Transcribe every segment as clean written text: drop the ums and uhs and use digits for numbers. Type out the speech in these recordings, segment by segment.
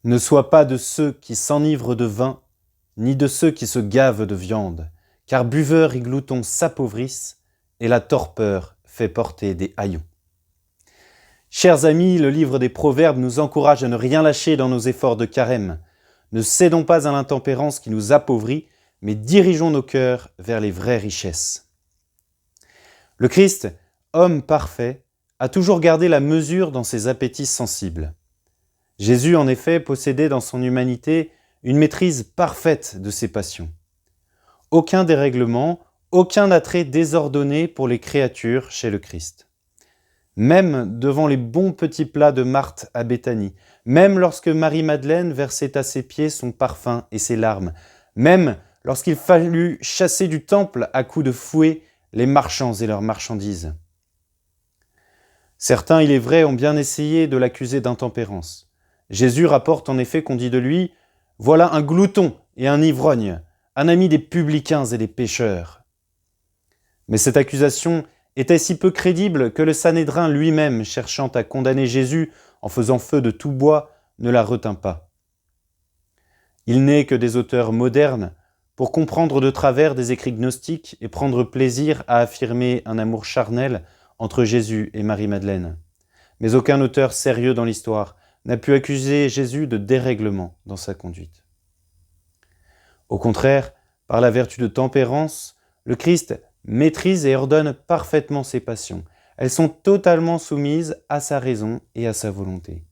Ne sois pas de ceux qui s'enivrent de vin, ni de ceux qui se gavent de viande, car buveurs et gloutons s'appauvrissent, et la torpeur fait porter des haillons. Chers amis, le livre des Proverbes nous encourage à ne rien lâcher dans nos efforts de carême. Ne cédons pas à l'intempérance qui nous appauvrit, mais dirigeons nos cœurs vers les vraies richesses. Le Christ, homme parfait, a toujours gardé la mesure dans ses appétits sensibles. Jésus, en effet, possédait dans son humanité une maîtrise parfaite de ses passions. Aucun dérèglement, aucun attrait désordonné pour les créatures chez le Christ. Même devant les bons petits plats de Marthe à Béthanie, même lorsque Marie-Madeleine versait à ses pieds son parfum et ses larmes, même lorsqu'il fallut chasser du temple à coups de fouet les marchands et leurs marchandises. Certains, il est vrai, ont bien essayé de l'accuser d'intempérance. Jésus rapporte en effet qu'on dit de lui « Voilà un glouton et un ivrogne, un ami des publicains et des pécheurs. » Mais cette accusation était si peu crédible que le Sanhédrin lui-même, cherchant à condamner Jésus en faisant feu de tout bois, ne la retint pas. Il n'est que des auteurs modernes pour comprendre de travers des écrits gnostiques et prendre plaisir à affirmer un amour charnel entre Jésus et Marie-Madeleine. Mais aucun auteur sérieux dans l'histoire n'a pu accuser Jésus de dérèglement dans sa conduite. Au contraire, par la vertu de tempérance, le Christ maîtrise et ordonne parfaitement ses passions. Elles sont totalement soumises à sa raison et à sa volonté.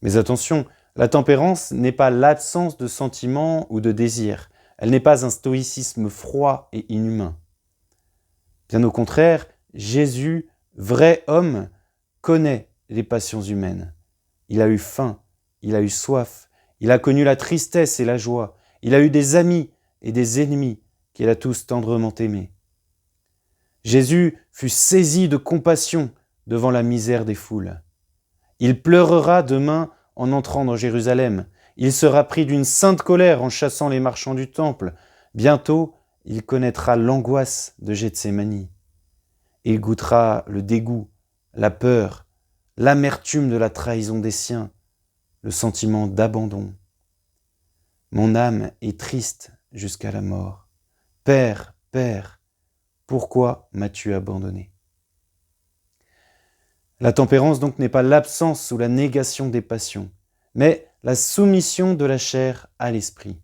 Mais attention, la tempérance n'est pas l'absence de sentiments ou de désirs. Elle n'est pas un stoïcisme froid et inhumain. Bien au contraire, Jésus, vrai homme, connaît les passions humaines. Il a eu faim, il a eu soif, il a connu la tristesse et la joie, il a eu des amis et des ennemis qu'il a tous tendrement aimés. Jésus fut saisi de compassion devant la misère des foules. Il pleurera demain en entrant dans Jérusalem. Il sera pris d'une sainte colère en chassant les marchands du temple. Bientôt, il connaîtra l'angoisse de Gethsémani. Il goûtera le dégoût, la peur, l'amertume de la trahison des siens, le sentiment d'abandon. Mon âme est triste jusqu'à la mort. Père, Père, pourquoi m'as-tu abandonné ? La tempérance donc n'est pas l'absence ou la négation des passions, mais la soumission de la chair à l'esprit.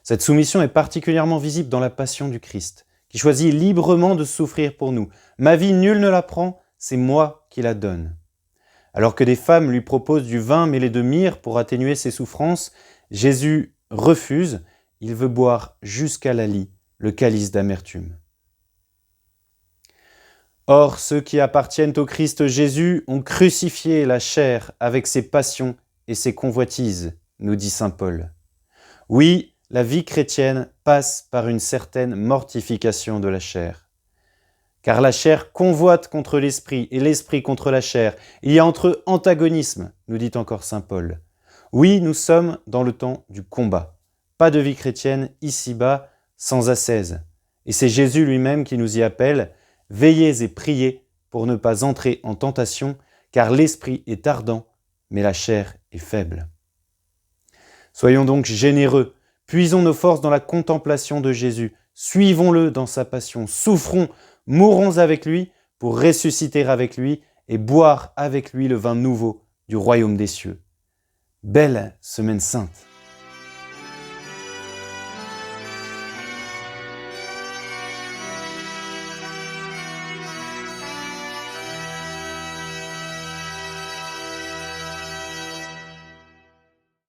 Cette soumission est particulièrement visible dans la passion du Christ, qui choisit librement de souffrir pour nous. Ma vie, nul ne la prend, c'est moi qui la donne. Alors que des femmes lui proposent du vin mêlé de myrrhe pour atténuer ses souffrances, Jésus refuse, il veut boire jusqu'à la lie le calice d'amertume. Or, ceux qui appartiennent au Christ Jésus ont crucifié la chair avec ses passions et ses convoitises, nous dit saint Paul. Oui, la vie chrétienne passe par une certaine mortification de la chair. Car la chair convoite contre l'esprit et l'esprit contre la chair. Il y a entre eux antagonisme, nous dit encore saint Paul. Oui, nous sommes dans le temps du combat. Pas de vie chrétienne ici-bas sans ascèse. Et c'est Jésus lui-même qui nous y appelle « Veillez et priez pour ne pas entrer en tentation, car l'esprit est ardent, mais la chair est faible. » Soyons donc généreux, puisons nos forces dans la contemplation de Jésus, suivons-le dans sa passion, souffrons, mourons avec lui pour ressusciter avec lui et boire avec lui le vin nouveau du royaume des cieux. Belle semaine sainte!